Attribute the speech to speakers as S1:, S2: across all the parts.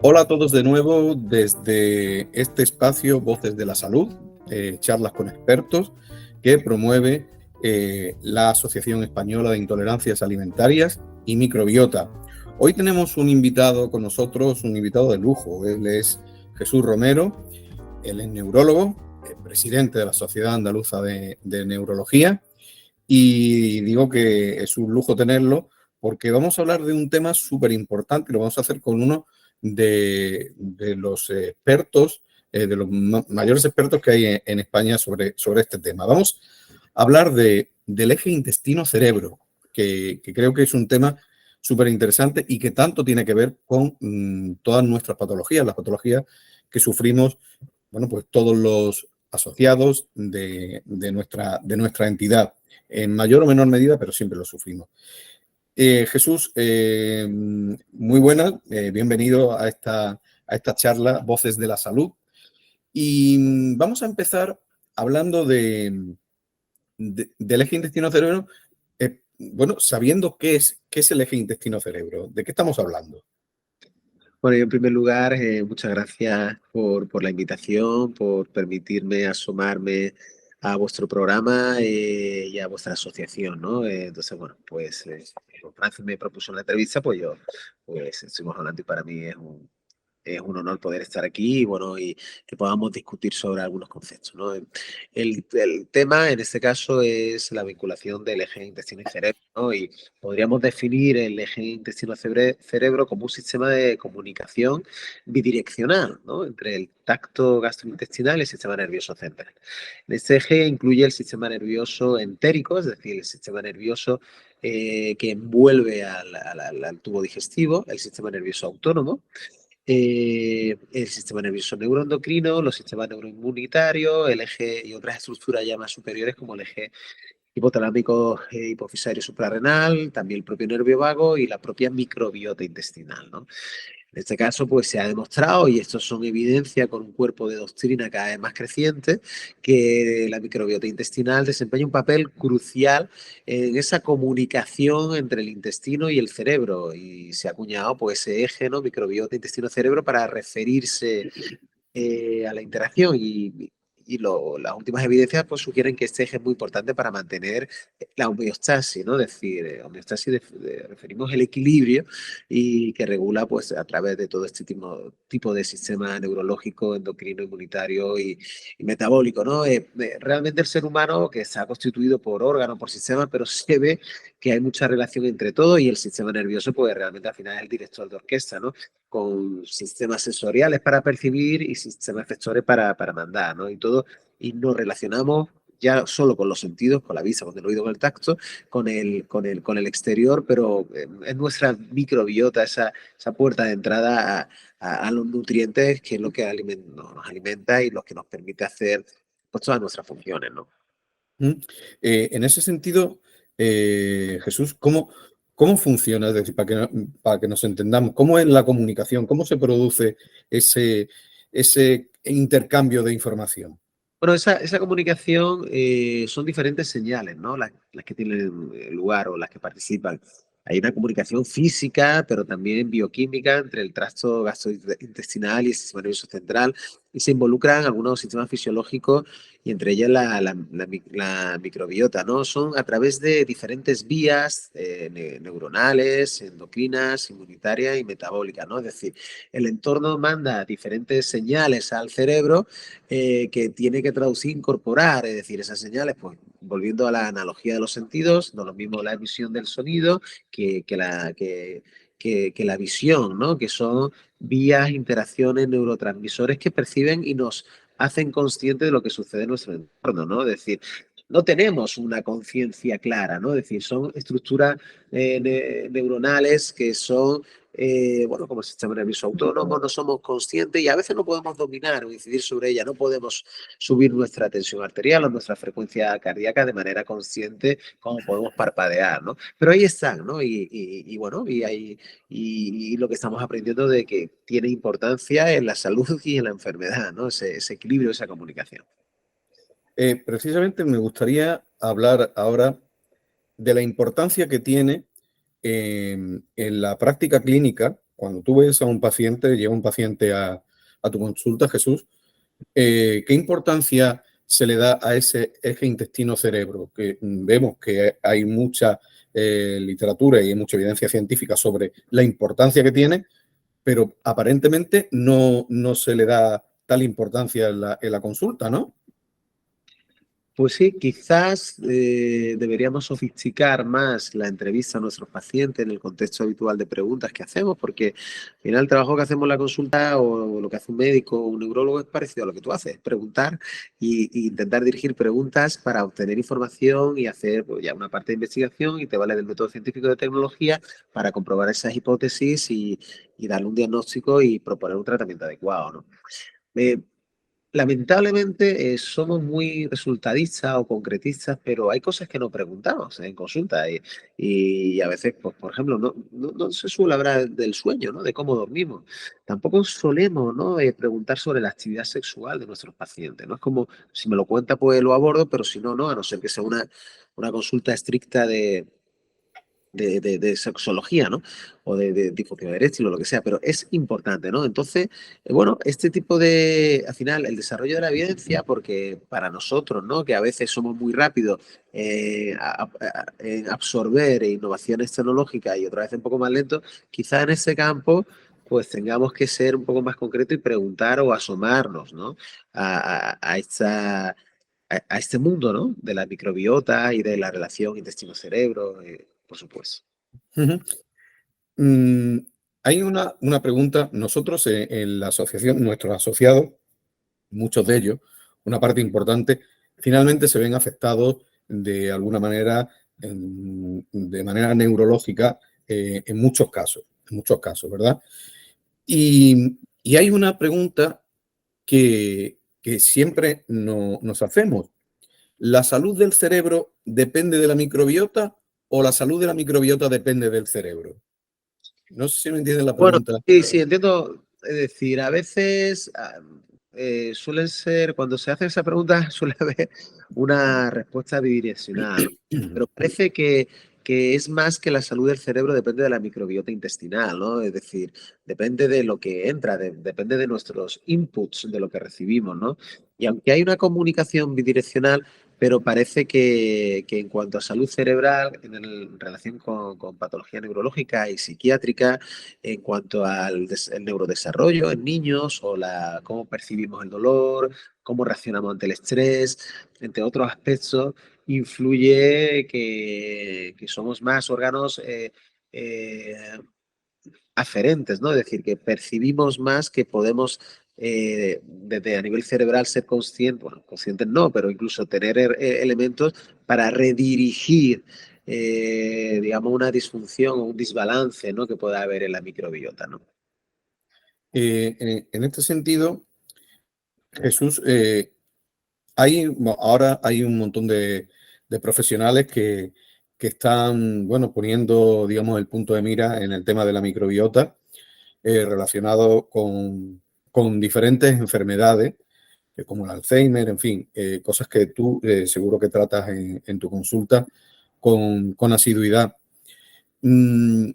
S1: Hola a todos de nuevo desde este espacio Voces de la Salud, charlas con expertos que promueve la Asociación Española de Intolerancias Alimentarias y Microbiota. Hoy tenemos un invitado con nosotros, un invitado de lujo. Él es Jesús Romero, él es neurólogo, presidente de la Sociedad Andaluza de Neurología, y digo que es un lujo tenerlo porque vamos a hablar de un tema súper importante y lo vamos a hacer con uno de los expertos, de los mayores expertos que hay en España sobre este tema. Vamos a hablar del eje intestino-cerebro, que creo que es un tema súper interesante y que tanto tiene que ver con todas nuestras patologías, las patologías que sufrimos, bueno, pues todos los asociados de nuestra entidad, en mayor o menor medida, pero siempre lo sufrimos. Jesús, muy buenas, bienvenido a esta charla Voces de la Salud. Y vamos a empezar hablando del eje intestino-cerebro, bueno, sabiendo qué es el eje intestino-cerebro. ¿De qué estamos hablando?
S2: Bueno, yo en primer lugar, muchas gracias por la invitación, por permitirme asomarme a vuestro programa y a vuestra asociación, ¿no? Entonces, bueno, pues Francis me propuso una entrevista, pues yo, pues estuvimos hablando y para mí es un honor poder estar aquí y, bueno, y que podamos discutir sobre algunos conceptos, ¿no? El tema en este caso es la vinculación del eje intestino y cerebro, ¿no? Y podríamos definir el eje intestino-cerebro como un sistema de comunicación bidireccional, ¿no? Entre el tracto gastrointestinal y el sistema nervioso central. En este eje incluye el sistema nervioso entérico, es decir, el sistema nervioso que envuelve al tubo digestivo, el sistema nervioso autónomo, el sistema nervioso neuroendocrino, los sistemas neuroinmunitarios, el eje y otras estructuras ya más superiores como el eje hipotalámico hipofisario suprarrenal, también el propio nervio vago y la propia microbiota intestinal, ¿no? En este caso, pues se ha demostrado, y esto son evidencia con un cuerpo de doctrina cada vez más creciente, que la microbiota intestinal desempeña un papel crucial en esa comunicación entre el intestino y el cerebro. Y se ha acuñado pues ese eje, ¿no? Microbiota intestino-cerebro para referirse a la interacción las últimas evidencias pues sugieren que este eje es muy importante para mantener la homeostasis, ¿no? Es decir, homeostasis referimos el equilibrio y que regula pues a través de todo este tipo de sistema neurológico, endocrino, inmunitario y metabólico, ¿no? Realmente el ser humano que está constituido por órganos, por sistemas, pero se ve que hay mucha relación entre todo y el sistema nervioso pues realmente al final es el director de orquesta, ¿no? Con sistemas sensoriales para percibir y sistemas efectores para mandar, ¿no? Y todo, y nos relacionamos ya solo con los sentidos, con la vista, con el oído, con el tacto, con el exterior, pero es nuestra microbiota, esa puerta de entrada a los nutrientes que es lo que nos alimenta y lo que nos permite hacer pues, todas nuestras funciones, ¿no?
S1: En ese sentido, Jesús, ¿cómo funciona? Es decir, para que nos entendamos, ¿cómo es la comunicación? ¿Cómo se produce ese intercambio de información?
S2: Bueno, esa comunicación son diferentes señales, ¿no? Las que tienen lugar o las que participan. Hay una comunicación física, pero también bioquímica entre el tracto gastrointestinal y el sistema nervioso central, y se involucran algunos sistemas fisiológicos y entre ellas la microbiota, ¿no? Son a través de diferentes vías neuronales, endocrinas, inmunitarias y metabólicas, ¿no? Es decir, el entorno manda diferentes señales al cerebro que tiene que traducir, incorporar, es decir, esas señales, pues volviendo a la analogía de los sentidos, no lo mismo la emisión del sonido que la visión, ¿no? Que son vías, interacciones, neurotransmisores que perciben y nos hacen conscientes de lo que sucede en nuestro entorno, ¿no? Es decir, no tenemos una conciencia clara, ¿no? Es decir, son estructuras neuronales que son bueno, como el sistema nervioso autónomo, no somos conscientes y a veces no podemos dominar o incidir sobre ella, no podemos subir nuestra tensión arterial o nuestra frecuencia cardíaca de manera consciente como podemos parpadear, ¿no? Pero ahí están, ¿no? Bueno, y lo que estamos aprendiendo de que tiene importancia en la salud y en la enfermedad, ¿no? Ese equilibrio, esa comunicación.
S1: Precisamente me gustaría hablar ahora de la importancia que tiene en la práctica clínica, cuando tú ves a un paciente, llega un paciente a tu consulta, Jesús, ¿qué importancia se le da a ese eje intestino-cerebro? Que vemos que hay mucha literatura y hay mucha evidencia científica sobre la importancia que tiene, pero aparentemente no se le da tal importancia en la consulta, ¿no?
S2: Pues sí, quizás deberíamos sofisticar más la entrevista a nuestros pacientes en el contexto habitual de preguntas que hacemos, porque al final el trabajo que hacemos en la consulta o lo que hace un médico o un neurólogo es parecido a lo que tú haces, preguntar y intentar dirigir preguntas para obtener información y hacer pues, ya una parte de investigación y te vale del método científico de tecnología para comprobar esas hipótesis y darle un diagnóstico y proponer un tratamiento adecuado, ¿no? Eh, Lamentablemente somos muy resultadistas o concretistas, pero hay cosas que no preguntamos en consulta y a veces, pues, por ejemplo, no se suele hablar del sueño, ¿no? De cómo dormimos. Tampoco solemos, ¿no? Preguntar sobre la actividad sexual de nuestros pacientes, ¿no? Es como, si me lo cuenta, pues lo abordo, pero si no, no, a no ser que sea una consulta estricta de sexología, ¿no? O de disfunción eréctil o lo que sea, pero es importante, ¿no? Entonces, bueno, este tipo de, al final, el desarrollo de la evidencia, porque para nosotros, ¿no? Que a veces somos muy rápidos en absorber innovaciones tecnológicas y otras veces un poco más lentos, quizás en ese campo pues tengamos que ser un poco más concretos y preguntar o asomarnos, ¿no? A esta, a este mundo, ¿no? De la microbiota y de la relación intestino-cerebro, por supuesto.
S1: Uh-huh. Mm, hay una pregunta. Nosotros en la asociación, nuestros asociados, muchos de ellos, una parte importante, finalmente se ven afectados de alguna manera, de manera neurológica, en muchos casos, ¿verdad? Y hay una pregunta que siempre nos hacemos. ¿La salud del cerebro depende de la microbiota o la salud de la microbiota depende del cerebro? No sé si me entienden la
S2: Bueno,
S1: pregunta.
S2: sí, sí, entiendo. Es decir, a veces suelen ser, cuando se hace esa pregunta, suele haber una respuesta bidireccional, ¿no? Pero parece que es más que la salud del cerebro depende de la microbiota intestinal, ¿no? Es decir, depende de lo que entra, depende de nuestros inputs, de lo que recibimos, ¿no? Y aunque hay una comunicación bidireccional, pero parece que en cuanto a salud cerebral, en relación con patología neurológica y psiquiátrica, en cuanto al el neurodesarrollo en niños o cómo percibimos el dolor, cómo reaccionamos ante el estrés, entre otros aspectos, influye que somos más órganos eh, aferentes, ¿no? Es decir, que percibimos más, que podemos desde a nivel cerebral ser conscientes, bueno, conscientes no, pero incluso tener elementos para redirigir, digamos, una disfunción o un desbalance, ¿no? Que pueda haber en la microbiota, ¿no?
S1: En este sentido, Jesús, ahora hay un montón de profesionales que están, bueno, poniendo, digamos, el punto de mira en el tema de la microbiota relacionado con diferentes enfermedades, como el Alzheimer, en fin, cosas que tú seguro que tratas en tu consulta con asiduidad. Mm,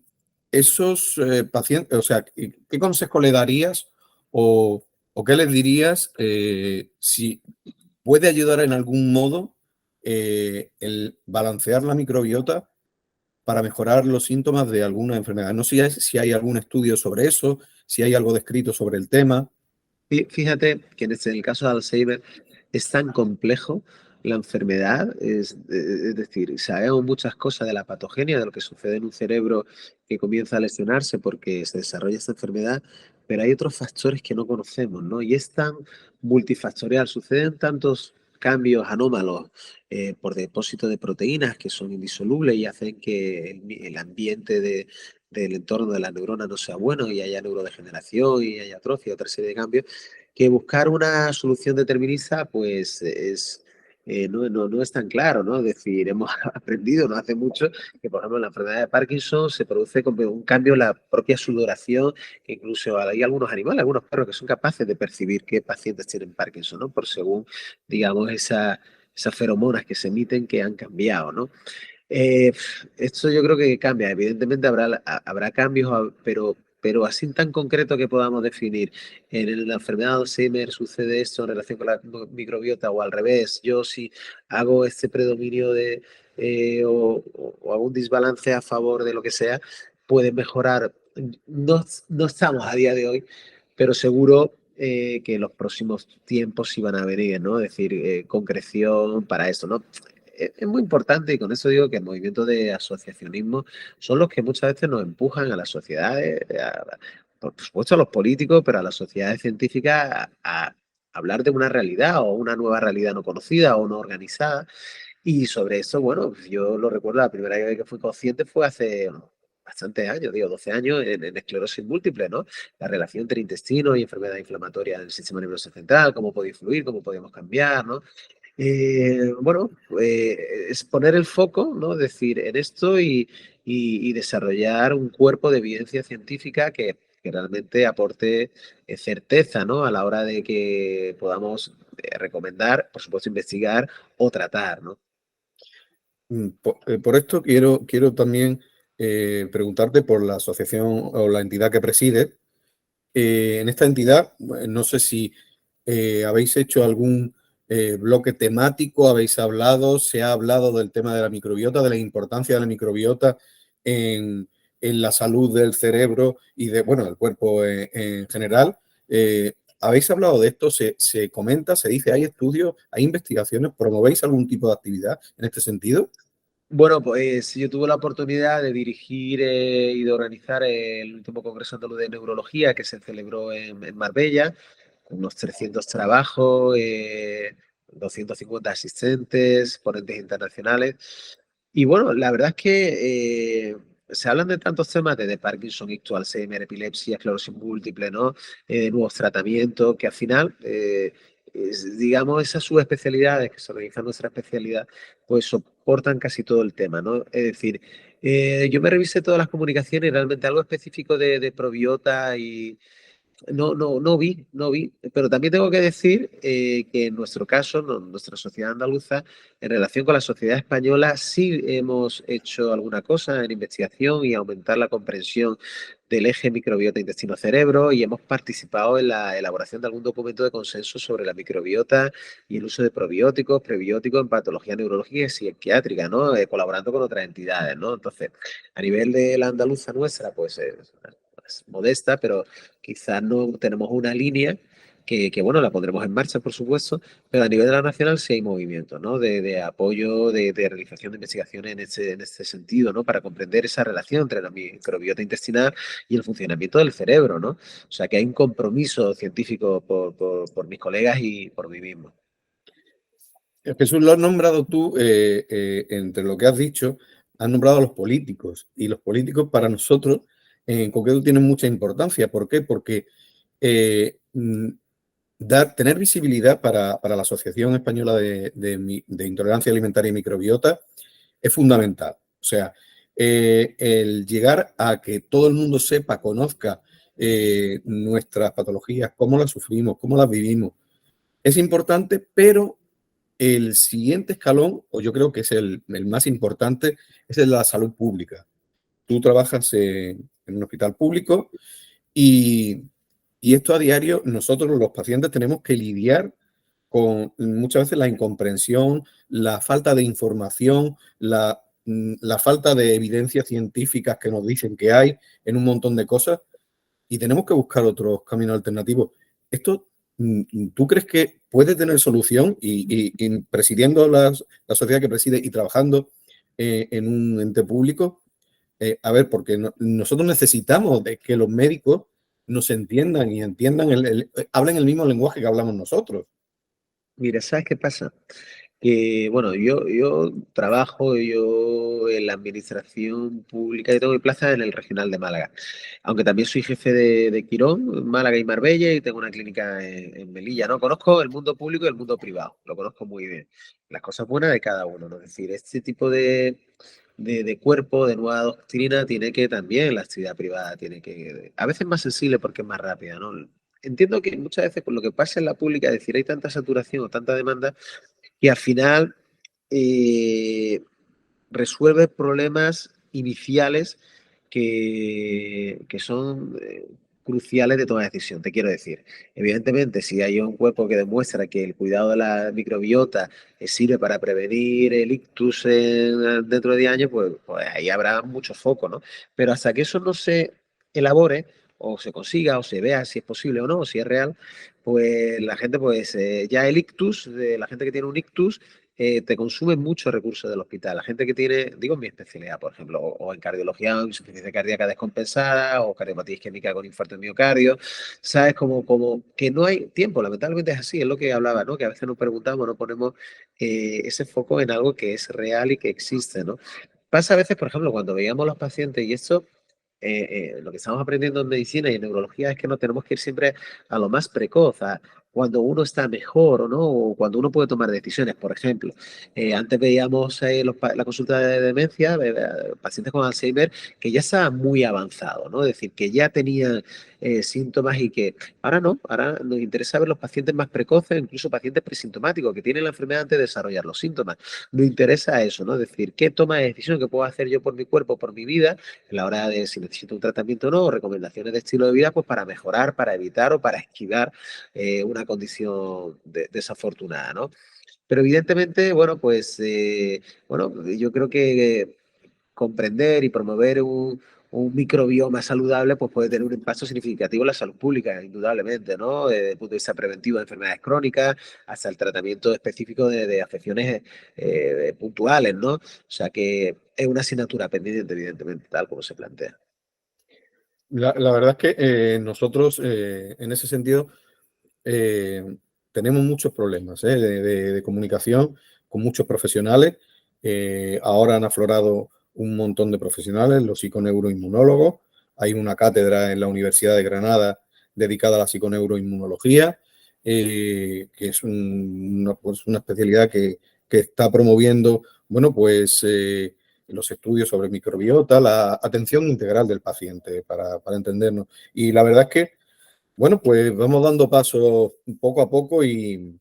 S1: esos pacientes, o sea, ¿qué consejo le darías o qué les dirías si puede ayudar en algún modo el balancear la microbiota para mejorar los síntomas de alguna enfermedad? No sé si hay algún estudio sobre eso, si hay algo descrito sobre el tema.
S2: Fíjate que en el caso de Alzheimer es tan complejo la enfermedad, es decir, sabemos muchas cosas de la patogenia, de lo que sucede en un cerebro que comienza a lesionarse porque se desarrolla esta enfermedad, pero hay otros factores que no conocemos, ¿no? Y es tan multifactorial, suceden tantos cambios anómalos por depósito de proteínas que son indisolubles y hacen que el ambiente del entorno de la neurona no sea bueno y haya neurodegeneración y haya atrofia, otra serie de cambios, que buscar una solución determinista, pues no es tan claro, ¿no? Es decir, hemos aprendido no hace mucho que, por ejemplo, en la enfermedad de Parkinson se produce como un cambio en la propia sudoración, que incluso hay algunos animales, algunos perros que son capaces de percibir qué pacientes tienen Parkinson, ¿no? Por según, digamos, esas feromonas que se emiten que han cambiado, ¿no? Eh, Esto yo creo que cambia. Evidentemente habrá cambios, pero así tan concreto que podamos definir. En la enfermedad de Alzheimer sucede esto en relación con la microbiota o al revés. Yo si hago este predominio o hago un desbalance a favor de lo que sea, puede mejorar. No estamos a día de hoy, pero seguro que en los próximos tiempos sí van a venir, ¿no? Es decir, concreción para esto, ¿no? Es muy importante y con eso digo que el movimiento de asociacionismo son los que muchas veces nos empujan a las sociedades, por supuesto a los políticos, pero a las sociedades científicas a hablar de una realidad o una nueva realidad no conocida o no organizada. Y sobre eso, bueno, pues yo lo recuerdo, la primera vez que fui consciente fue hace bastantes años, digo, 12 años en esclerosis múltiple, ¿no? La relación entre intestino y enfermedad inflamatoria del sistema nervioso central, cómo podía influir, cómo podíamos cambiar, ¿no? Bueno, es poner el foco, ¿no? Decir, en esto y desarrollar un cuerpo de evidencia científica que realmente aporte certeza, ¿no? A la hora de que podamos recomendar, por supuesto, investigar o tratar, ¿no?
S1: Por esto quiero también preguntarte por la asociación o la entidad que preside. En esta entidad, no sé si habéis hecho algún bloque temático, habéis hablado, se ha hablado del tema de la microbiota, de la importancia de la microbiota en, en la salud del cerebro y bueno, del cuerpo en general. ¿Habéis hablado de esto? ¿Se comenta, se dice, hay estudios, hay investigaciones? ¿Promovéis algún tipo de actividad en este sentido?
S2: Bueno, pues yo tuve la oportunidad de dirigir y de organizar el último Congreso Andaluz de Neurología que se celebró en Marbella, con unos 300 trabajos, 250 asistentes, ponentes internacionales. Y bueno, la verdad es que se hablan de tantos temas, de Parkinson, ictus, Alzheimer, epilepsia, esclerosis múltiple, ¿no? De nuevos tratamientos, que al final, digamos, esas subespecialidades que se organizan nuestra especialidad, pues soportan casi todo el tema, ¿no? Es decir, yo me revisé todas las comunicaciones y realmente algo específico de probiota y no vi, pero también tengo que decir que en nuestro caso, nuestra sociedad andaluza, en relación con la sociedad española, sí hemos hecho alguna cosa en investigación y aumentar la comprensión del eje microbiota intestino-cerebro y hemos participado en la elaboración de algún documento de consenso sobre la microbiota y el uso de probióticos, prebióticos en patología neurológica y psiquiátrica, ¿no? Colaborando con otras entidades, ¿no? Entonces, a nivel de la andaluza nuestra, pues es modesta, pero quizás no tenemos una línea bueno, la pondremos en marcha, por supuesto, pero a nivel de la nacional sí hay movimiento, ¿no? De apoyo, de realización de investigaciones en este sentido, ¿no? Para comprender esa relación entre la microbiota intestinal y el funcionamiento del cerebro, ¿no? O sea, que hay un compromiso científico por mis colegas y por mí mismo.
S1: Jesús, lo has nombrado tú, entre lo que has dicho, has nombrado a los políticos. Y los políticos para nosotros, en concreto, tienen mucha importancia. ¿Por qué? Porque eh, mm, tener visibilidad para la Asociación Española de Intolerancia Alimentaria y Microbiota es fundamental. O sea, el llegar a que todo el mundo sepa, conozca nuestras patologías, cómo las sufrimos, cómo las vivimos, es importante, pero el siguiente escalón, o yo creo que es el más importante, es el de la salud pública. Tú trabajas en un hospital público y, y esto a diario nosotros los pacientes tenemos que lidiar con muchas veces la incomprensión, la falta de información, la falta de evidencias científicas que nos dicen que hay en un montón de cosas y tenemos que buscar otros caminos alternativos. Esto, ¿tú crees que puede tener solución? Y presidiendo la sociedad que preside y trabajando en un ente público, a ver, porque nosotros necesitamos de que los médicos nos entiendan y entiendan, hablen el mismo lenguaje que hablamos nosotros.
S2: Mira, ¿sabes qué pasa? Que, bueno, yo trabajo yo en la administración pública, yo tengo mi plaza en el Regional de Málaga, aunque también soy jefe de Quirón, Málaga y Marbella, y tengo una clínica en Melilla, ¿no? Conozco el mundo público y el mundo privado, lo conozco muy bien, las cosas buenas de cada uno, ¿no? Es decir, este tipo de cuerpo, de nueva doctrina, tiene que también la actividad privada, tiene que, a veces más sensible porque es más rápida, ¿no? Entiendo que muchas veces con lo que pasa en la pública, es decir, hay tanta saturación o tanta demanda, y al final, eh, resuelve problemas iniciales que son cruciales de toma de decisión. Te quiero decir, evidentemente, si hay un cuerpo que demuestra que el cuidado de la microbiota sirve para prevenir el ictus dentro de 10 años, pues ahí habrá mucho foco, ¿no? Pero hasta que eso no se elabore, o se consiga, o se vea si es posible o no, o si es real, pues la gente, pues ya el ictus, de la gente que tiene un ictus, te consume muchos recursos del hospital. La gente que tiene, digo en mi especialidad, por ejemplo, o en cardiología, o insuficiencia cardíaca descompensada, o cardiopatía isquémica con infarto de miocardio, sabes, como que no hay tiempo, lamentablemente es así, es lo que hablaba, ¿no? Que a veces nos preguntamos, no ponemos ese foco en algo que es real y que existe, ¿no? Pasa a veces, por ejemplo, cuando veíamos los pacientes, y esto lo que estamos aprendiendo en medicina y en neurología es que no tenemos que ir siempre a lo más precoz, a cuando uno está mejor o no, o cuando uno puede tomar decisiones. Por ejemplo, antes veíamos la consulta de demencia, pacientes con Alzheimer, que ya estaban muy avanzados, ¿no? Es decir, que ya tenían síntomas y que ahora no, ahora nos interesa ver los pacientes más precoces, incluso pacientes presintomáticos que tienen la enfermedad antes de desarrollar los síntomas. Nos interesa eso, ¿no? Es decir, ¿qué toma de decisión que puedo hacer yo por mi cuerpo, por mi vida? A la hora de si necesito un tratamiento o no, o recomendaciones de estilo de vida, pues para mejorar, para evitar o para esquivar una condición desafortunada, ¿no? Pero evidentemente, bueno, pues bueno, yo creo que comprender y promover un microbioma saludable, pues puede tener un impacto significativo en la salud pública, indudablemente, ¿no? Desde el punto de vista preventivo de enfermedades crónicas hasta el tratamiento específico de afecciones puntuales, ¿no? O sea que es una asignatura pendiente, evidentemente, tal como se plantea.
S1: La verdad es que nosotros, en ese sentido, eh, tenemos muchos problemas de comunicación con muchos profesionales. Ahora han aflorado un montón de profesionales, los psiconeuroinmunólogos. Hay una cátedra en la Universidad de Granada dedicada a la psiconeuroinmunología, que es pues una especialidad que está promoviendo, bueno, pues los estudios sobre microbiota, la atención integral del paciente, para entendernos. Y la verdad es que bueno, pues vamos dando pasos poco a poco y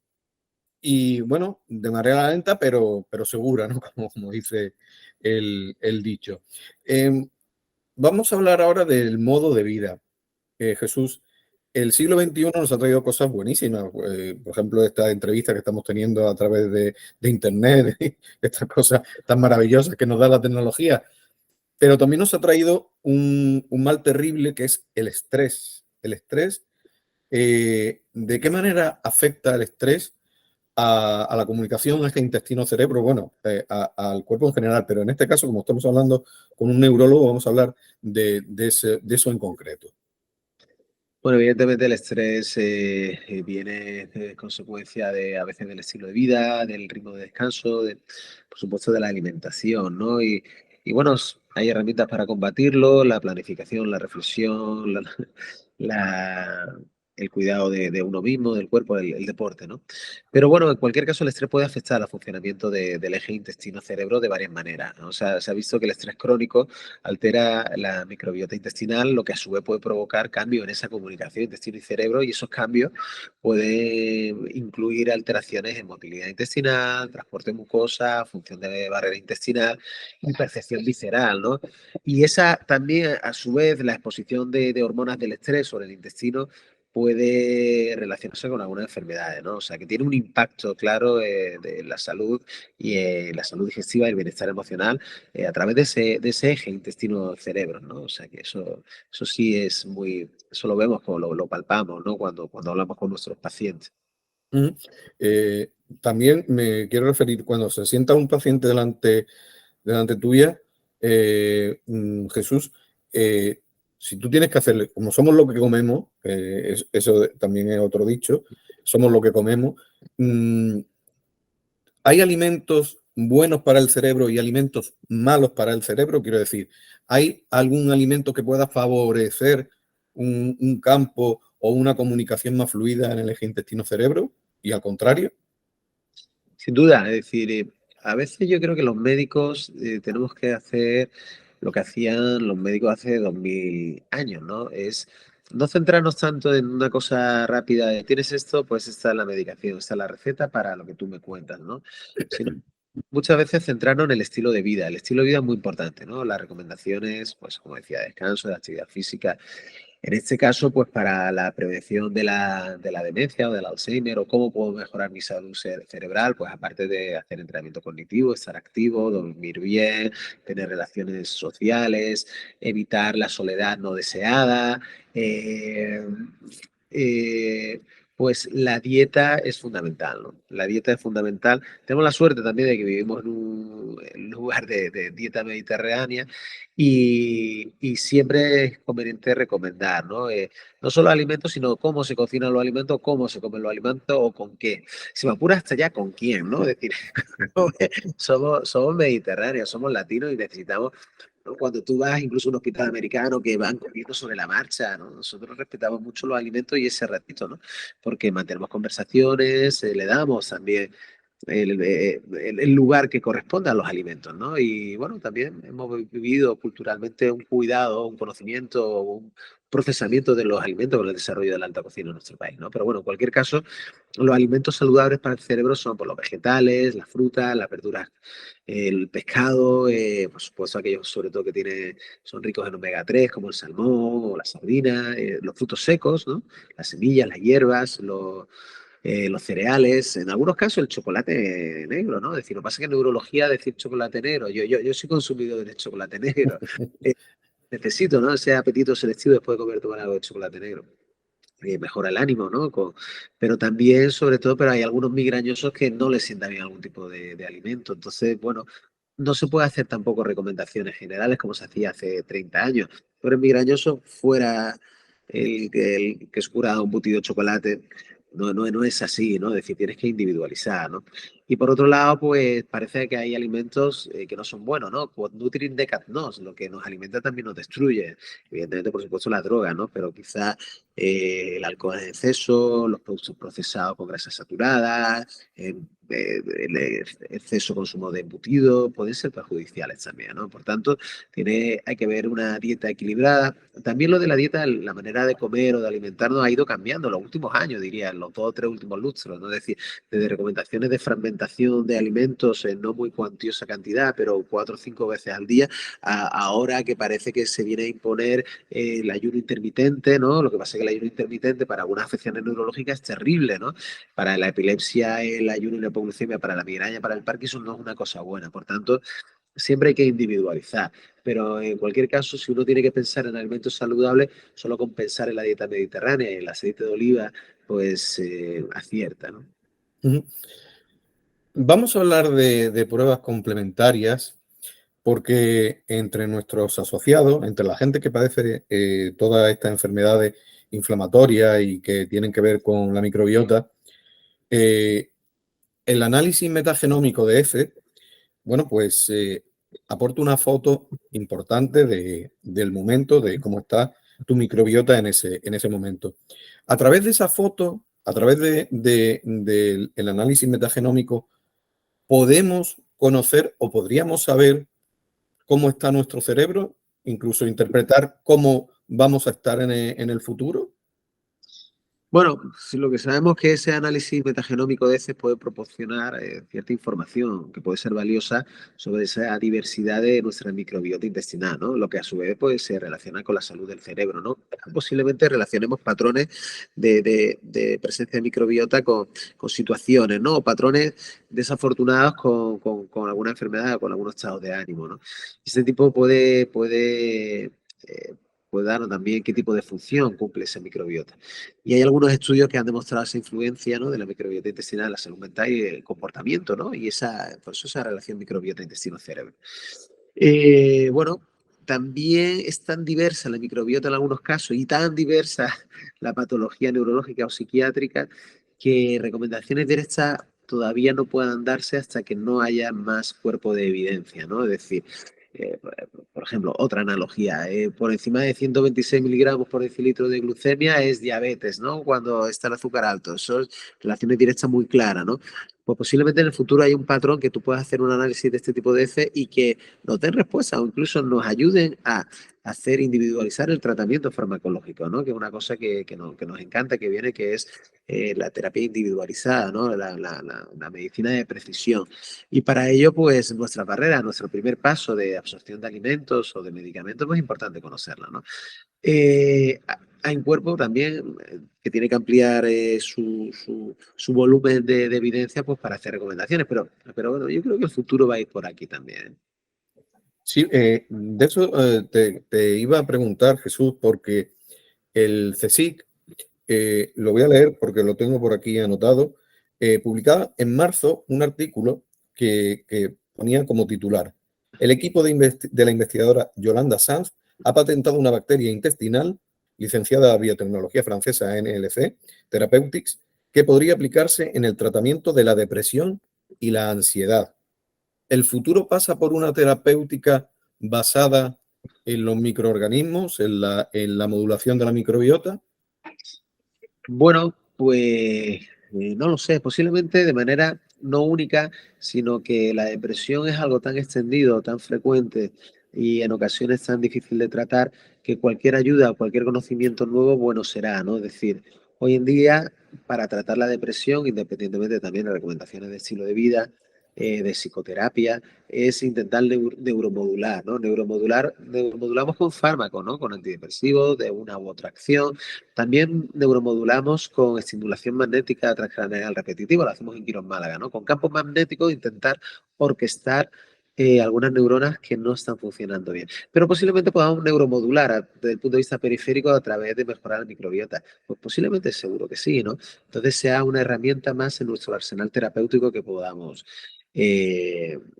S1: bueno, de manera lenta, pero segura, ¿no? Como dice el dicho. Eh, Vamos a hablar ahora del modo de vida. Jesús, el siglo XXI nos ha traído cosas buenísimas. Por ejemplo, esta entrevista que estamos teniendo a través de Internet, estas cosas tan maravillosas que nos da la tecnología. Pero también nos ha traído un mal terrible que es el estrés. El estrés, ¿de qué manera afecta el estrés a la comunicación, a este intestino-cerebro? Bueno, al cuerpo en general, pero en este caso, como estamos hablando con un neurólogo, vamos a hablar de eso en concreto.
S2: Bueno, evidentemente el estrés viene de consecuencia de a veces del estilo de vida, del ritmo de descanso, por supuesto de la alimentación, ¿no? Y bueno, hay herramientas para combatirlo, la planificación, la reflexión, la- el cuidado de uno mismo, del cuerpo, el deporte, ¿no? Pero bueno, en cualquier caso, el estrés puede afectar al funcionamiento del eje intestino-cerebro de varias maneras, ¿no? O sea, se ha visto que el estrés crónico altera la microbiota intestinal, lo que a su vez puede provocar cambios en esa comunicación intestino y cerebro, y esos cambios pueden incluir alteraciones en motilidad intestinal, transporte de mucosa, función de barrera intestinal y percepción visceral, ¿no? Y esa también, a su vez, la exposición de hormonas del estrés sobre el intestino puede relacionarse con algunas enfermedades, ¿no? O sea, que tiene un impacto claro de la salud y la salud digestiva y el bienestar emocional a través de ese eje intestino-cerebro, ¿no? O sea que eso sí es muy, eso lo vemos, como lo palpamos, ¿no? Cuando hablamos con nuestros pacientes.
S1: Mm. Eh, También me quiero referir, cuando se sienta un paciente delante tuya, Jesús, eh, si tú tienes que hacerle, como somos lo que comemos, eso también es otro dicho, somos lo que comemos. ¿Hay alimentos buenos para el cerebro y alimentos malos para el cerebro? Quiero decir, ¿hay algún alimento que pueda favorecer un campo o una comunicación más fluida en el eje intestino-cerebro? Y al contrario.
S2: Sin duda, es decir, a veces yo creo que los médicos tenemos que hacer lo que hacían los médicos hace 2000 años, ¿no? Es no centrarnos tanto en una cosa rápida de tienes esto, pues esta es la medicación, esta es la receta para lo que tú me cuentas, ¿no? Sino muchas veces centrarnos en el estilo de vida. El estilo de vida es muy importante, ¿no? Las recomendaciones, pues como decía, descanso, de actividad física. En este caso, pues para la prevención de la demencia o del Alzheimer o cómo puedo mejorar mi salud cerebral, pues aparte de hacer entrenamiento cognitivo, estar activo, dormir bien, tener relaciones sociales, evitar la soledad no deseada, eh, eh, pues la dieta es fundamental, ¿no? La dieta es fundamental. Tenemos la suerte también de que vivimos en un lugar de dieta mediterránea y siempre es conveniente recomendar, ¿no? No solo alimentos, sino cómo se cocinan los alimentos, cómo se comen los alimentos o con qué. Si me apura hasta ya, ¿con quién? ¿No? Es decir, somos mediterráneos, somos latinos y necesitamos, ¿no? Cuando tú vas incluso a un hospital americano que van comiendo sobre la marcha, ¿no? Nosotros respetamos mucho los alimentos y ese ratito, ¿no? Porque mantenemos conversaciones, le damos también el lugar que corresponde a los alimentos, ¿no? Y bueno, también hemos vivido culturalmente un cuidado, un conocimiento, un procesamiento de los alimentos con el desarrollo de la alta cocina en nuestro país, ¿no? Pero bueno, en cualquier caso, los alimentos saludables para el cerebro son por los vegetales, las frutas, las verduras, el pescado, por supuesto aquellos sobre todo que son ricos en omega 3 como el salmón o la sardina, los frutos secos, ¿no? Las semillas, las hierbas, los cereales, en algunos casos el chocolate negro, ¿no? Es decir, lo que pasa es que en neurología decir chocolate negro, yo soy consumidor de chocolate negro, eh, necesito, ¿no? Ese apetito selectivo después de comer tomar algo de chocolate negro. Mejora el ánimo, ¿no? Pero también, sobre todo, pero hay algunos migrañosos que no les sienta bien algún tipo de alimento. Entonces, bueno, no se puede hacer tampoco recomendaciones generales como se hacía hace 30 años. Pero el migrañoso fuera el que oscura un butido de chocolate, no es así, ¿no? Es decir, tienes que individualizar, ¿no? Y por otro lado, pues parece que hay alimentos que no son buenos, ¿no? Quod nutrim decat nos, lo que nos alimenta también nos destruye. Evidentemente, por supuesto, la droga, ¿no? Pero quizá el alcohol en exceso, los productos procesados con grasas saturadas, el exceso consumo de embutidos, pueden ser perjudiciales también, ¿no? Por tanto, hay que ver una dieta equilibrada. También lo de la dieta, la manera de comer o de alimentarnos ha ido cambiando en los últimos años, diría, en los 2 o 3 últimos lustros, ¿no? Es decir, desde recomendaciones de fragmentación de alimentos en no muy cuantiosa cantidad, pero 4 o 5 veces al día, ahora que parece que se viene a imponer el ayuno intermitente, ¿no? Lo que pasa es que el ayuno intermitente para algunas afecciones neurológicas es terrible, ¿no? Para la epilepsia, el ayuno y la hipoglucemia, para la migraña, para el Parkinson no es una cosa buena. Por tanto, siempre hay que individualizar. Pero en cualquier caso, si uno tiene que pensar en alimentos saludables, solo con pensar en la dieta mediterránea y el aceite de oliva, pues acierta, ¿no?
S1: Ujú. Vamos a hablar de pruebas complementarias porque entre nuestros asociados, entre la gente que padece todas estas enfermedades inflamatorias y que tienen que ver con la microbiota, el análisis metagenómico de EFE, bueno, pues aporta una foto importante del momento, de cómo está tu microbiota en ese momento. A través de esa foto, a través del análisis metagenómico, podemos conocer o podríamos saber cómo está nuestro cerebro, incluso interpretar cómo vamos a estar en el futuro.
S2: Bueno, si lo que sabemos es que ese análisis metagenómico de heces puede proporcionar cierta información que puede ser valiosa sobre esa diversidad de nuestra microbiota intestinal, ¿no? Lo que a su vez pues, se relaciona con la salud del cerebro, ¿no? Posiblemente relacionemos patrones de presencia de microbiota con situaciones, ¿no? O patrones desafortunados con alguna enfermedad o con algunos estados de ánimo, ¿no? Este tipo puede darnos también qué tipo de función cumple esa microbiota. Y hay algunos estudios que han demostrado esa influencia, ¿no? De la microbiota intestinal en la salud mental y el comportamiento, ¿no? Y por eso esa relación microbiota intestino-cerebro. Bueno, también es tan diversa la microbiota en algunos casos y tan diversa la patología neurológica o psiquiátrica que recomendaciones directas todavía no puedan darse hasta que no haya más cuerpo de evidencia, ¿no? Es decir, eh, por ejemplo, otra analogía, por encima de 126 miligramos por decilitro de glucemia es diabetes, ¿no? Cuando está el azúcar alto, eso es relaciones directas muy claras, ¿no? pues posiblemente en el futuro hay un patrón que tú puedas hacer un análisis de este tipo de heces y que nos den respuesta o incluso nos ayuden a hacer individualizar el tratamiento farmacológico, ¿no? Que es una cosa que nos encanta, que viene, que es la terapia individualizada, ¿no? La medicina de precisión. Y para ello, pues nuestra barrera, nuestro primer paso de absorción de alimentos o de medicamentos, pues es importante conocerla, ¿no? Hay un cuerpo también que tiene que ampliar su volumen de evidencia pues, para hacer recomendaciones, pero bueno, yo creo que el futuro va a ir por aquí también.
S1: Sí, de eso te iba a preguntar, Jesús, porque el CSIC, lo voy a leer porque lo tengo por aquí anotado, publicaba en marzo un artículo que ponía como titular: el equipo de la investigadora Yolanda Sanz ha patentado una bacteria intestinal licenciada a biotecnología francesa NLC Therapeutics que podría aplicarse en el tratamiento de la depresión y la ansiedad. ¿El futuro pasa por una terapéutica basada en los microorganismos, en la modulación de la microbiota?
S2: Bueno, pues no lo sé, posiblemente de manera no única, sino que la depresión es algo tan extendido, tan frecuente y en ocasiones tan difícil de tratar que cualquier ayuda o cualquier conocimiento nuevo, bueno, será, ¿no? Es decir, hoy en día, para tratar la depresión, independientemente también de recomendaciones de estilo de vida, de psicoterapia, es intentar neuromodular, ¿no? Neuromodulamos con fármacos, ¿no? Con antidepresivos de una u otra acción. También neuromodulamos con estimulación magnética transcranial repetitiva, lo hacemos en Quirón Málaga, ¿no? Con campos magnéticos intentar orquestar algunas neuronas que no están funcionando bien. Pero posiblemente podamos neuromodular desde el punto de vista periférico a través de mejorar la microbiota. Pues posiblemente seguro que sí, ¿no? Entonces sea una herramienta más en nuestro arsenal terapéutico que podamos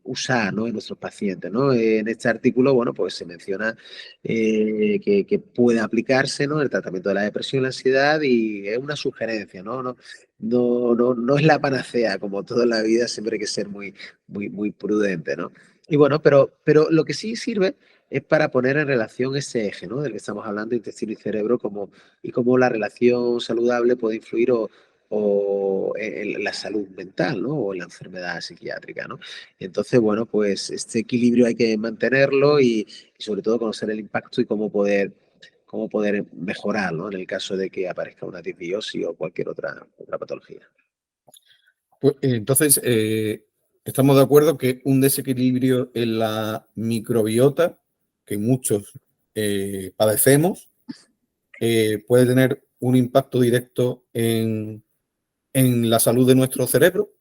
S2: usar, ¿no? En nuestros pacientes, ¿no? En este artículo, bueno, pues se menciona que puede aplicarse, ¿no? El tratamiento de la depresión y la ansiedad y es una sugerencia, ¿no? No es la panacea, como toda la vida, siempre hay que ser muy prudente, ¿no? Y bueno, pero lo que sí sirve es para poner en relación ese eje, ¿no? Del que estamos hablando, intestino y cerebro, y cómo la relación saludable puede influir o en la salud mental, ¿no? O en la enfermedad psiquiátrica, ¿no? Entonces, bueno, pues este equilibrio hay que mantenerlo y sobre todo conocer el impacto y cómo poder mejorarlo en el caso de que aparezca una disbiosis o cualquier otra patología.
S1: Pues, entonces, estamos de acuerdo que un desequilibrio en la microbiota, que muchos padecemos, puede tener un impacto directo en la salud de nuestro cerebro.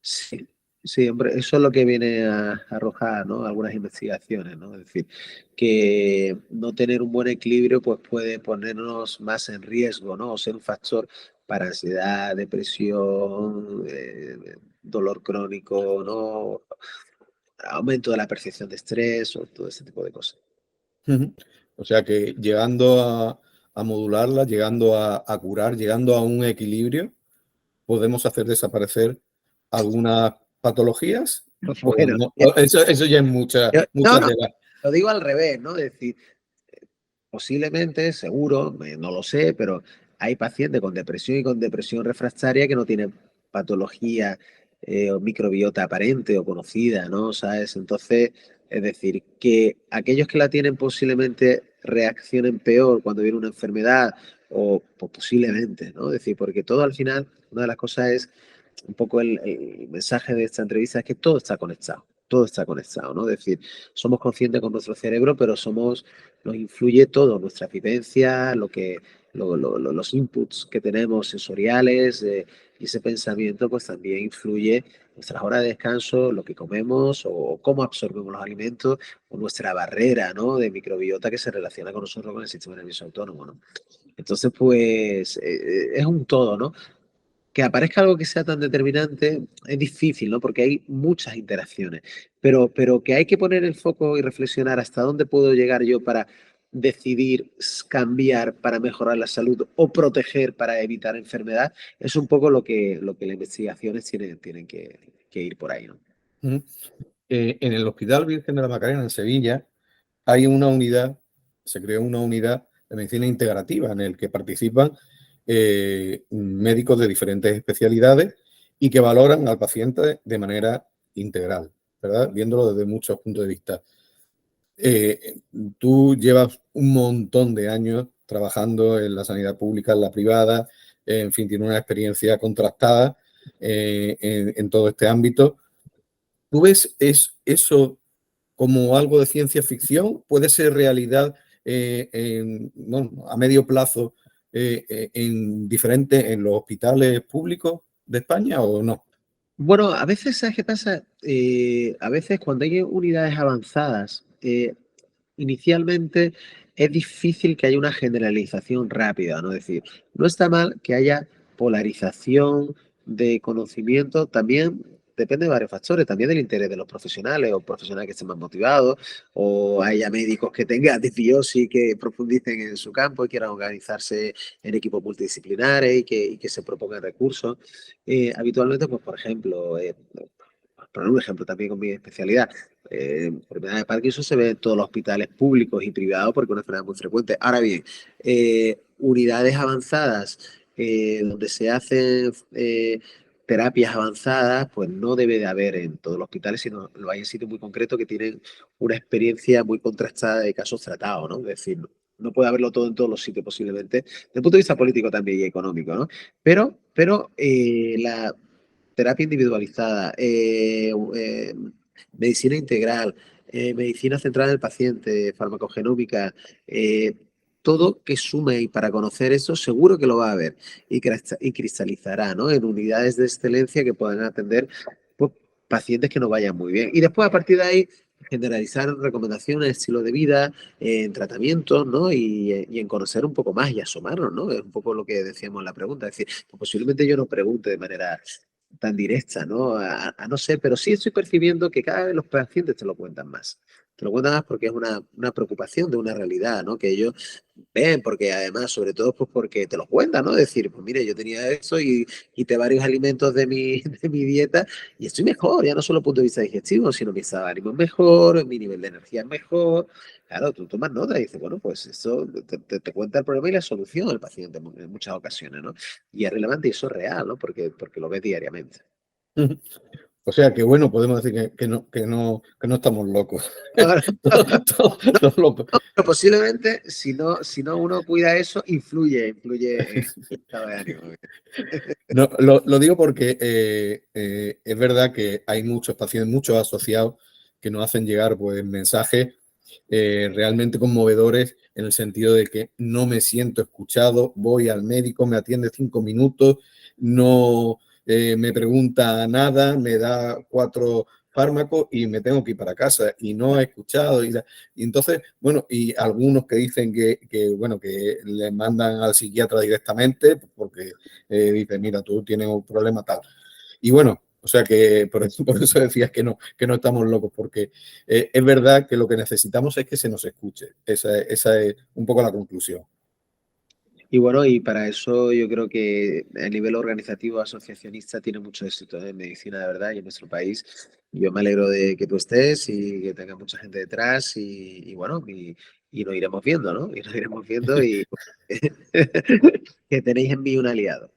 S2: Sí, sí, hombre, eso es lo que viene a arrojar, ¿no? Algunas investigaciones, ¿no? Es decir, que no tener un buen equilibrio pues puede ponernos más en riesgo, ¿no? O ser un factor para ansiedad, depresión, dolor crónico, ¿no? Aumento de la percepción de estrés o todo ese tipo de cosas.
S1: Ujú. O sea que llegando a modularla, llegando a curar, llegando a un equilibrio, podemos hacer desaparecer algunas patologías. O
S2: Bueno,
S1: no. Eso ya es mucha,
S2: no,
S1: mucha
S2: no,
S1: tela.
S2: lo digo al revés, ¿no? Es decir, posiblemente, seguro, no lo sé, pero hay pacientes con depresión y con depresión refractaria que no tienen patología o microbiota aparente o conocida, ¿no? ¿Sabes? Entonces, es decir, que aquellos que la tienen posiblemente reaccionen peor cuando viene una enfermedad o pues, posiblemente, ¿no? Es decir, porque todo al final, una de las cosas es un poco el mensaje de esta entrevista es que todo está conectado, ¿no? Es decir, somos conscientes con nuestro cerebro, pero nos influye todo, nuestra vivencia, los inputs que tenemos sensoriales, y ese pensamiento pues también influye nuestras horas de descanso, lo que comemos o cómo absorbemos los alimentos, o nuestra barrera, ¿no? De microbiota que se relaciona con nosotros, con el sistema nervioso autónomo, ¿no? Entonces, pues es un todo, ¿no? Que aparezca algo que sea tan determinante es difícil, ¿no? Porque hay muchas interacciones, pero que hay que poner el foco y reflexionar hasta dónde puedo llegar yo para decidir cambiar para mejorar la salud o proteger para evitar enfermedad, es un poco lo que las investigaciones tienen que ir por ahí, ¿no?
S1: Ujú. En el Hospital Virgen de la Macarena, en Sevilla, hay una unidad, se creó una unidad de medicina integrativa en el que participan médicos de diferentes especialidades y que valoran al paciente de manera integral, ¿verdad? Viéndolo desde muchos puntos de vista. Tú llevas un montón de años trabajando en la sanidad pública, en la privada, en fin, tienes una experiencia contrastada en todo este ámbito. ¿Tú ves eso como algo de ciencia ficción? ¿Puede ser realidad bueno, a medio plazo en los hospitales públicos de España o no?
S2: Bueno, a veces, ¿sabes qué pasa? A veces cuando hay unidades avanzadas, inicialmente es difícil que haya una generalización rápida, ¿no? Es decir, no está mal que haya polarización de conocimiento, también depende de varios factores, también del interés de los profesionales o profesionales que estén más motivados, o haya médicos que tengan disbiosis, que profundicen en su campo y quieran organizarse en equipos multidisciplinares y que se propongan recursos. Habitualmente, pues, por ejemplo, por un ejemplo también con mi especialidad, enfermedad de Parkinson se ve en todos los hospitales públicos y privados porque es una enfermedad muy frecuente. Ahora bien, unidades avanzadas donde se hacen terapias avanzadas, pues no debe de haber en todos los hospitales, sino lo hay en sitios muy concretos que tienen una experiencia muy contrastada de casos tratados, ¿no? Es decir, no puede haberlo todo en todos los sitios posiblemente, desde el punto de vista político también y económico, ¿no? Pero la terapia individualizada, medicina integral, medicina centrada en el paciente, farmacogenómica, eh, todo que sume y para conocer eso seguro que lo va a ver y cristalizará, ¿no? En unidades de excelencia que puedan atender, pues, pacientes que no vayan muy bien. Y después a partir de ahí generalizar recomendaciones, estilo de vida, en tratamientos, ¿no? Y en conocer un poco más y asomarnos, ¿no? Es un poco lo que decíamos en la pregunta. Es decir, pues posiblemente yo no pregunte de manera tan directa, ¿no? A no ser, pero sí estoy percibiendo que cada vez los pacientes te lo cuentan más. Te lo cuentan más porque es una preocupación de una realidad, ¿no? Que ellos ven, porque además, sobre todo, pues porque te lo cuentan, ¿no? Decir, pues mire, yo tenía eso y quité varios alimentos de mi, de mi dieta y estoy mejor, ya no solo desde el punto de vista digestivo, sino mi estado de ánimo es mejor, mi nivel de energía es mejor. Claro, tú tomas nota y dices, bueno, pues eso te cuenta el problema y la solución al paciente en muchas ocasiones, ¿no? Y es relevante y eso es real, ¿no? Porque lo ves diariamente.
S1: O sea que bueno, podemos decir que no estamos locos.
S2: Ahora,
S1: Todos los-
S2: pero posiblemente, si no uno cuida eso, influye en el estado de ánimo.
S1: No, lo digo porque es verdad que hay muchos pacientes, muchos asociados que nos hacen llegar pues, mensajes realmente conmovedores en el sentido de que no me siento escuchado, voy al médico, me atiende 5 minutos, no me pregunta nada, me da 4 fármacos y me tengo que ir para casa y no he escuchado. Y entonces, bueno, y algunos que dicen bueno, que le mandan al psiquiatra directamente porque dice, mira, tú tienes un problema tal. Y bueno, o sea que por eso decías que no estamos locos, porque es verdad que lo que necesitamos es que se nos escuche. Esa es un poco la conclusión.
S2: Y bueno, y para eso yo creo que a nivel organizativo, asociacionista, tiene mucho éxito en medicina, de verdad, y en nuestro país. Yo me alegro de que tú estés y que tenga mucha gente detrás y bueno, y nos iremos viendo, ¿no? Y nos iremos viendo y que tenéis en mí un aliado.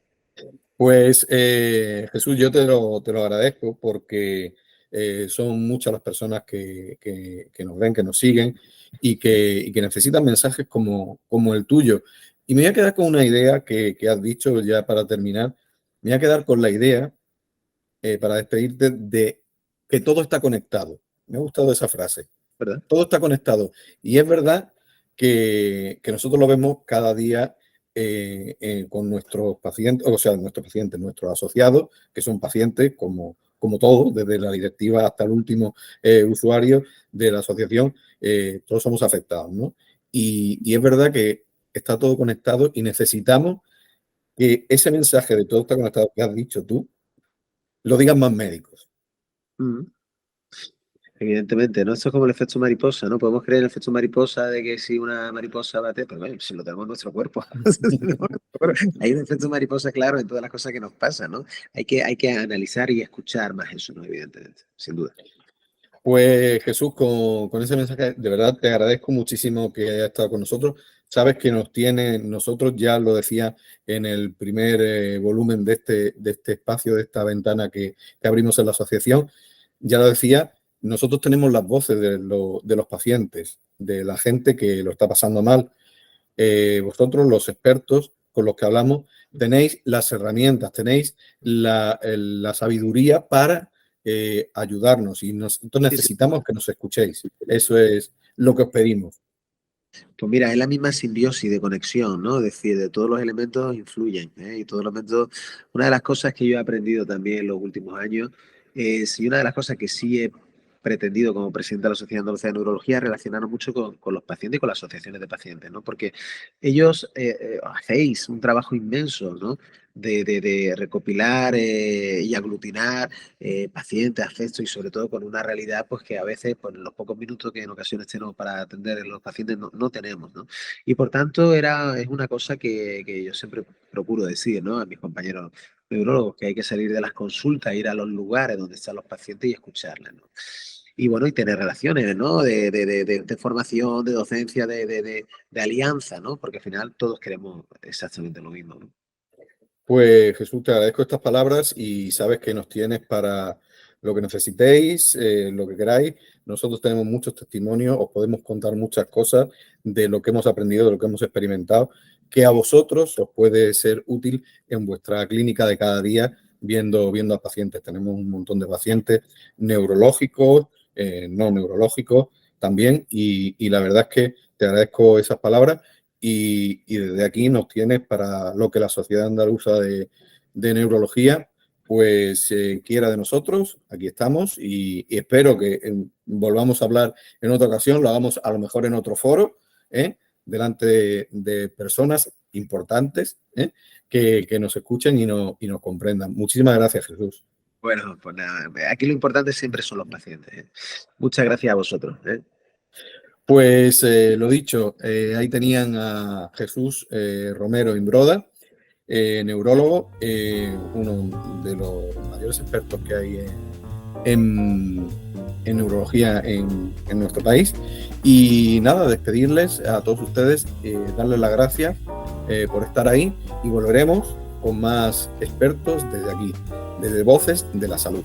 S1: Pues Jesús, yo te lo agradezco porque son muchas las personas que nos ven, que nos siguen y que necesitan mensajes como el tuyo. Y me voy a quedar con una idea que has dicho ya para terminar. Me voy a quedar con la idea para despedirte de que todo está conectado. Me ha gustado esa frase.
S2: ¿Verdad?
S1: Todo está conectado. Y es verdad que nosotros lo vemos cada día con nuestros pacientes, o sea, nuestros asociados, que son pacientes como todos, desde la directiva hasta el último usuario de la asociación, todos somos afectados, ¿no? Y es verdad que está todo conectado y necesitamos que ese mensaje de todo está conectado que has dicho tú, lo digan más médicos.
S2: Mm. Evidentemente, ¿no? Esto es como el efecto mariposa, ¿no? Podemos creer en el efecto mariposa de que si una mariposa bate, pero bueno, si lo tenemos en nuestro cuerpo. Hay un efecto mariposa, claro, en todas las cosas que nos pasan, ¿no? Hay que analizar y escuchar más eso, ¿no? Evidentemente, sin duda.
S1: Pues Jesús, con ese mensaje, de verdad te agradezco muchísimo que hayas estado con nosotros. Sabes que nosotros ya lo decía en el primer volumen de este espacio, de esta ventana que abrimos en la asociación, ya lo decía, nosotros tenemos las voces de los pacientes, de la gente que lo está pasando mal. Vosotros, los expertos con los que hablamos, tenéis las herramientas, tenéis la sabiduría para ayudarnos y entonces
S2: Sí, sí.
S1: necesitamos que nos escuchéis. Eso es lo que os pedimos.
S2: Pues mira, es la misma simbiosis de conexión, ¿no? Es decir, de todos los elementos influyen, ¿eh? Y todos los elementos, una de las cosas que yo he aprendido también en los últimos años es, y una de las cosas que sí he pretendido como presidente de la Sociedad Andaluza de Neurología, es relacionarnos mucho con los pacientes y con las asociaciones de pacientes, ¿no? Porque ellos hacéis un trabajo inmenso, ¿no? De recopilar y aglutinar pacientes, afectos y sobre todo con una realidad pues que a veces pues, en los pocos minutos que en ocasiones tenemos para atender a los pacientes no tenemos, ¿no? Y por tanto es una cosa que yo siempre procuro decir, ¿no? A mis compañeros neurólogos que hay que salir de las consultas, ir a los lugares donde están los pacientes y escucharles, ¿no? Y bueno, y tener relaciones, ¿no? De formación, de docencia, de alianza, ¿no? Porque al final todos queremos exactamente lo mismo, ¿no?
S1: Pues Jesús, te agradezco estas palabras y sabes que nos tienes para lo que necesitéis, lo que queráis. Nosotros tenemos muchos testimonios, os podemos contar muchas cosas de lo que hemos aprendido, de lo que hemos experimentado, que a vosotros os puede ser útil en vuestra clínica de cada día viendo a pacientes. Tenemos un montón de pacientes neurológicos, no neurológicos también y la verdad es que te agradezco esas palabras. Y desde aquí nos tienes para lo que la Sociedad Andaluza de Neurología pues quiera de nosotros. Aquí estamos y espero que volvamos a hablar en otra ocasión, lo hagamos a lo mejor en otro foro, delante de personas importantes que nos escuchen y nos comprendan. Muchísimas gracias, Jesús.
S2: Bueno, pues nada, aquí lo importante siempre son los pacientes, ¿eh? Muchas gracias a vosotros, ¿eh?
S1: Pues lo dicho, ahí tenían a Jesús Romero Imbroda, neurólogo, uno de los mayores expertos que hay en neurología en nuestro país. Y nada, despedirles a todos ustedes, darles las gracias por estar ahí y volveremos con más expertos desde aquí, desde Voces de la Salud.